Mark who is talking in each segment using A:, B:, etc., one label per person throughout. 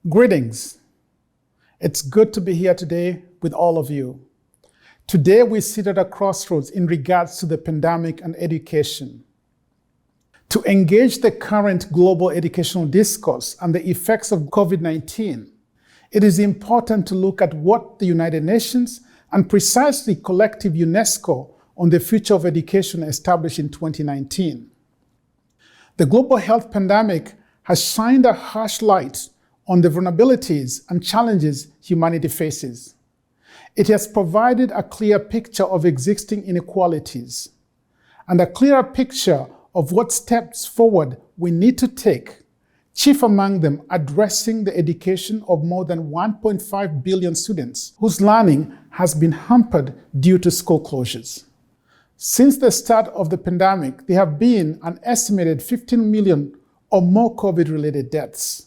A: Greetings. It's good to be here today with all of you. Today we sit at a crossroads in regards to the pandemic and education. To engage the current global educational discourse and the effects of COVID-19, it is important to look at what the United Nations and precisely collective UNESCO on the future of education established in 2019. The global health pandemic has shined a harsh light on the vulnerabilities and challenges humanity faces. It has provided a clear picture of existing inequalities and a clearer picture of what steps forward we need to take, chief among them addressing the education of more than 1.5 billion students whose learning has been hampered due to school closures. Since the start of the pandemic, there have been an estimated 15 million or more COVID-related deaths.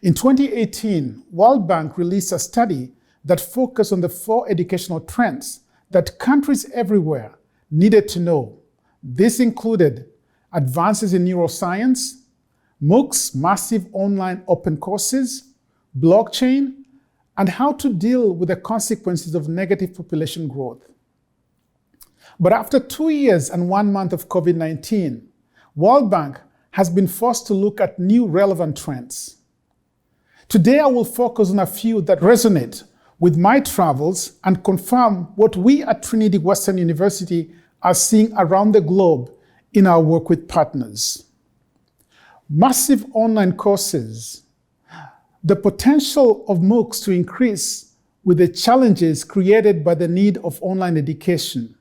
A: In 2018, World Bank released a study that focused on the 4 educational trends that countries everywhere needed to know. This included advances in neuroscience, MOOCs, massive online open courses, blockchain, and how to deal with the consequences of negative population growth. But after 2 years and 1 month of COVID-19, World Bank has been forced to look at new relevant trends. Today, I will focus on a few that resonate with my travels and confirm what we at Trinity Western University are seeing around the globe in our work with partners. Massive online courses. The potential of MOOCs to increase with the challenges created by the need of online education.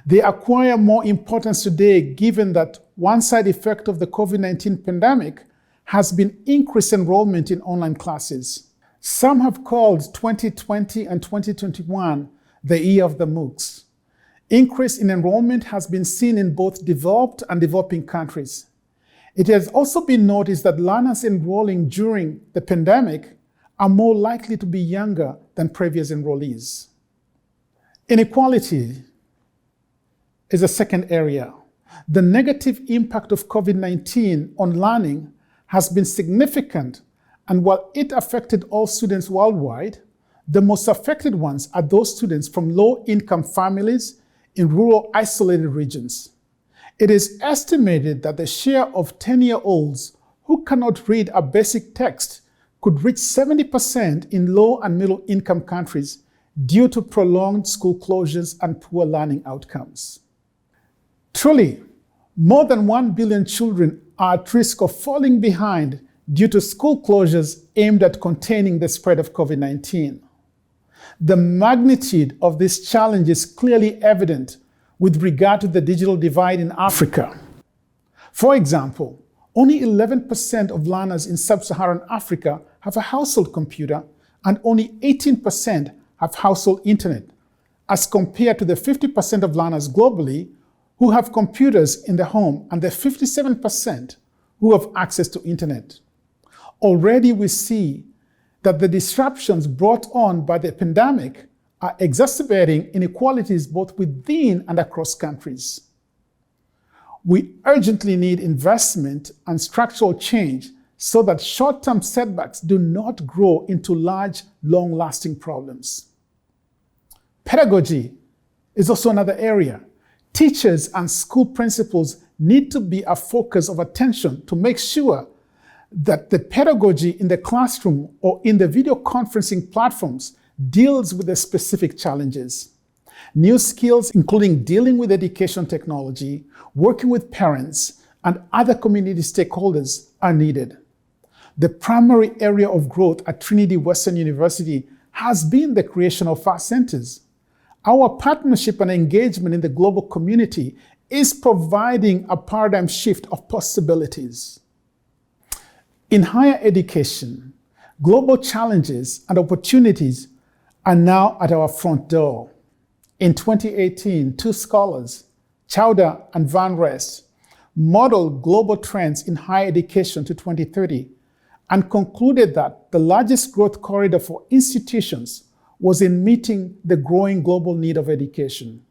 A: They acquire more importance today given that one side effect of the COVID-19 pandemic has been increased enrollment in online classes. Some have called 2020 and 2021 the year of the MOOCs. Increase in enrollment has been seen in both developed and developing countries. It has also been noticed that learners enrolling during the pandemic are more likely to be younger than previous enrollees. Inequality is a second area. The negative impact of COVID-19 on learning has been significant, and while it affected all students worldwide, the most affected ones are those students from low-income families in rural isolated regions. It is estimated that the share of 10-year-olds who cannot read a basic text could reach 70% in low and middle-income countries due to prolonged school closures and poor learning outcomes. Truly, more than 1 billion children are at risk of falling behind due to school closures aimed at containing the spread of COVID-19. The magnitude of this challenge is clearly evident with regard to the digital divide in Africa. For example, only 11% of learners in sub-Saharan Africa have a household computer and only 18% have household internet, as compared to the 50% of learners globally who have computers in the home and the 57% who have access to internet. Already we see that the disruptions brought on by the pandemic are exacerbating inequalities both within and across countries. We urgently need investment and structural change so that short-term setbacks do not grow into large, long-lasting problems. Pedagogy is also another area. Teachers and school principals need to be a focus of attention to make sure that the pedagogy in the classroom or in the video conferencing platforms deals with the specific challenges. New skills, including dealing with education technology, working with parents, and other community stakeholders are needed. The primary area of growth at Trinity Western University has been the creation of fast centers. Our partnership and engagement in the global community is providing a paradigm shift of possibilities. In higher education, global challenges and opportunities are now at our front door. In 2018, 2 scholars, Chowder and Van Rest, modeled global trends in higher education to 2030 and concluded that the largest growth corridor for institutions was in meeting the growing global need of education.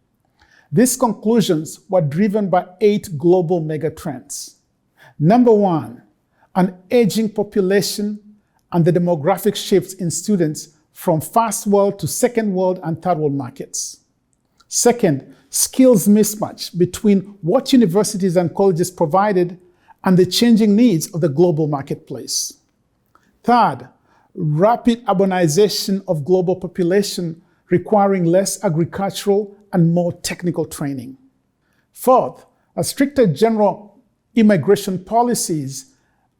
A: These conclusions were driven by 8 global megatrends. Number 1, an aging population and the demographic shifts in students from first world to second world and third world markets. Second, skills mismatch between what universities and colleges provided and the changing needs of the global marketplace. Third, rapid urbanization of global population requiring less agricultural and more technical training. Fourth, a stricter general immigration policies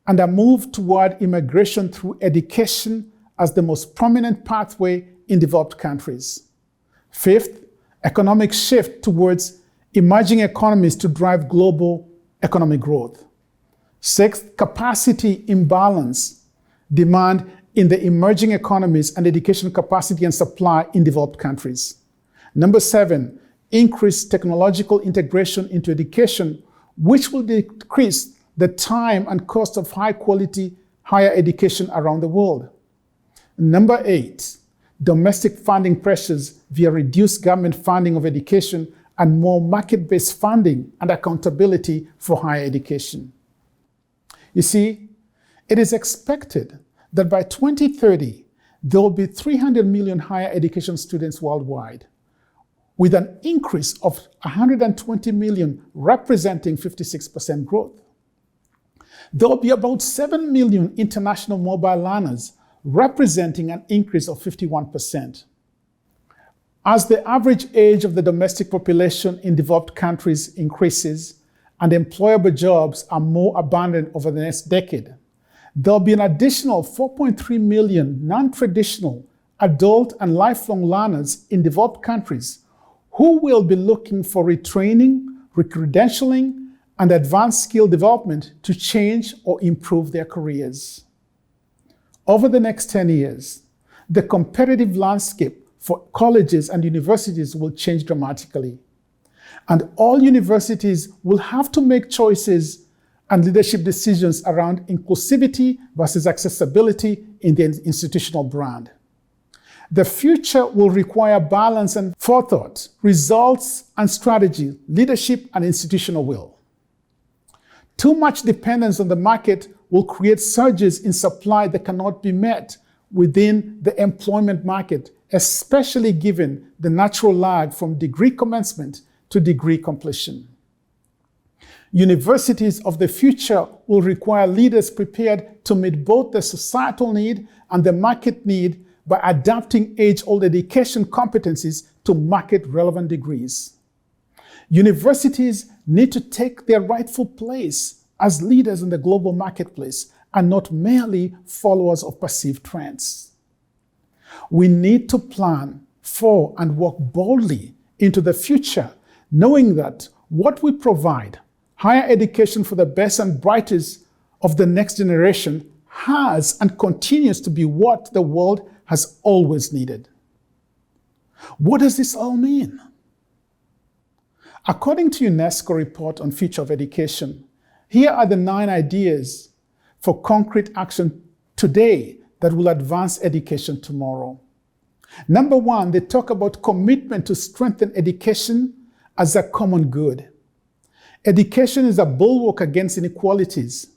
A: and a move toward immigration through education as the most prominent pathway in developed countries. Fifth, economic shift towards emerging economies to drive global economic growth. Sixth, capacity imbalance, demand in the emerging economies and education capacity and supply in developed countries. Number 7, increased technological integration into education, which will decrease the time and cost of high quality higher education around the world. Number 8, domestic funding pressures via reduced government funding of education and more market-based funding and accountability for higher education. You see, it is expected that by 2030, there will be 300 million higher education students worldwide, with an increase of 120 million, representing 56% growth. There will be about 7 million international mobile learners, representing an increase of 51%. As the average age of the domestic population in developed countries increases and employable jobs are more abundant over the next decade, there'll be an additional 4.3 million non-traditional adult and lifelong learners in developed countries who will be looking for retraining, recredentialing, and advanced skill development to change or improve their careers. Over the next 10 years, the competitive landscape for colleges and universities will change dramatically. And all universities will have to make choices and leadership decisions around inclusivity versus accessibility in the institutional brand. The future will require balance and forethought, results and strategy, leadership and institutional will. Too much dependence on the market will create surges in supply that cannot be met within the employment market, especially given the natural lag from degree commencement to degree completion. Universities of the future will require leaders prepared to meet both the societal need and the market need by adapting age-old education competencies to market-relevant degrees. Universities need to take their rightful place as leaders in the global marketplace and not merely followers of perceived trends. We need to plan for and walk boldly into the future, knowing that what we provide, higher education for the best and brightest of the next generation, has and continues to be what the world has always needed. What does this all mean? According to UNESCO report on future of education, here are the 9 ideas for concrete action today that will advance education tomorrow. Number 1, they talk about commitment to strengthen education as a common good. Education is a bulwark against inequalities.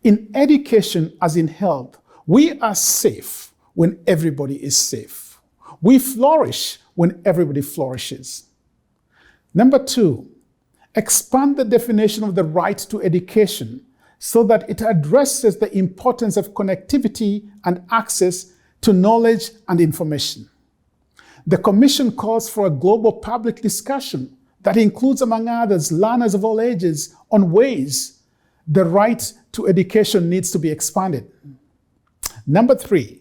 A: In education, as in health, we are safe when everybody is safe. We flourish when everybody flourishes. Number 2, expand the definition of the right to education so that it addresses the importance of connectivity and access to knowledge and information. The Commission calls for a global public discussion that includes, among others, learners of all ages on ways the right to education needs to be expanded. Number 3,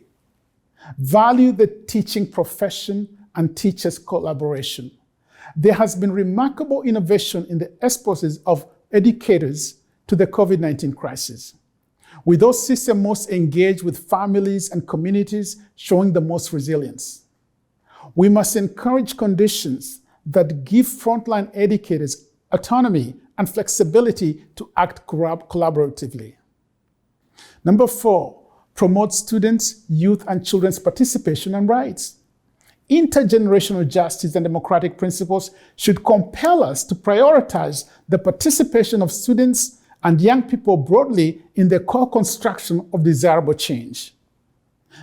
A: value the teaching profession and teachers' collaboration. There has been remarkable innovation in the responses of educators to the COVID-19 crisis, with those systems most engaged with families and communities showing the most resilience. We must encourage conditions that give frontline educators autonomy and flexibility to act collaboratively. Number 4, promote students, youth, and children's participation and rights. Intergenerational justice and democratic principles should compel us to prioritize the participation of students and young people broadly in the co-construction of desirable change.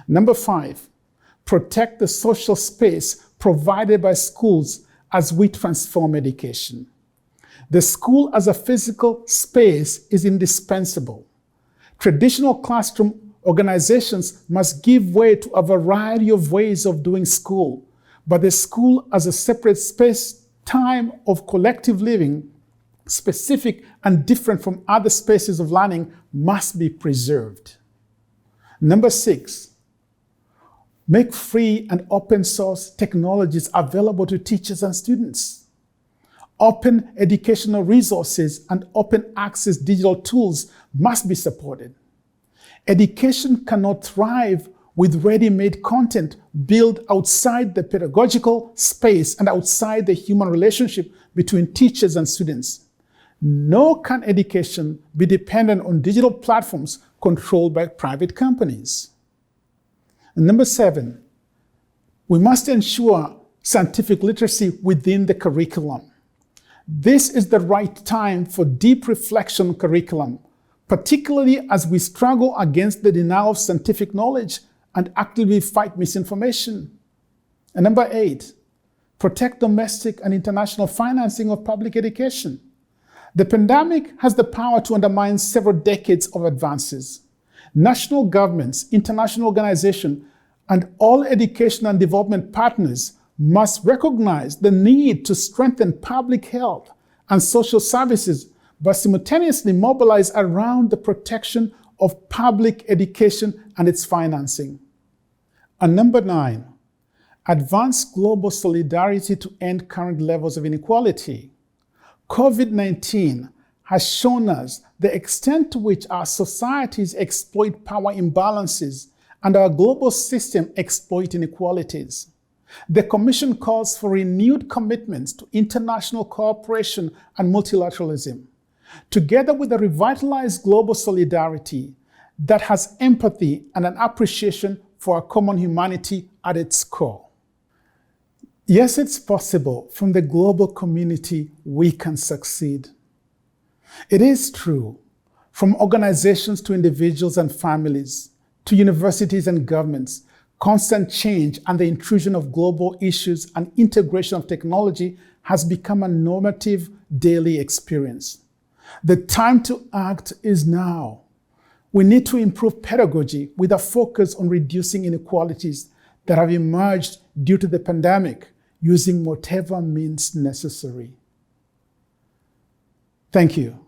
A: Number 5, protect the social space provided by schools as we transform education. The school as a physical space is indispensable. Traditional classroom organizations must give way to a variety of ways of doing school, but the school as a separate space, time of collective living, specific and different from other spaces of learning, must be preserved. Number 6, make free and open source technologies available to teachers and students. Open educational resources and open access digital tools must be supported. Education cannot thrive with ready-made content built outside the pedagogical space and outside the human relationship between teachers and students. Nor can education be dependent on digital platforms controlled by private companies. And number 7, we must ensure scientific literacy within the curriculum. This is the right time for deep reflection curriculum, particularly as we struggle against the denial of scientific knowledge and actively fight misinformation. And number 8, protect domestic and international financing of public education. The pandemic has the power to undermine several decades of advances. National governments, international organizations, and all education and development partners must recognize the need to strengthen public health and social services, but simultaneously mobilize around the protection of public education and its financing. And number 9, advance global solidarity to end current levels of inequality. COVID-19 has shown us the extent to which our societies exploit power imbalances and our global system exploit inequalities. The Commission calls for renewed commitments to international cooperation and multilateralism, together with a revitalized global solidarity that has empathy and an appreciation for our common humanity at its core. Yes, it's possible. From the global community, we can succeed. It is true. From organizations to individuals and families, to universities and governments, constant change and the intrusion of global issues and integration of technology has become a normative daily experience. The time to act is now. We need to improve pedagogy with a focus on reducing inequalities that have emerged due to the pandemic, using whatever means necessary. Thank you.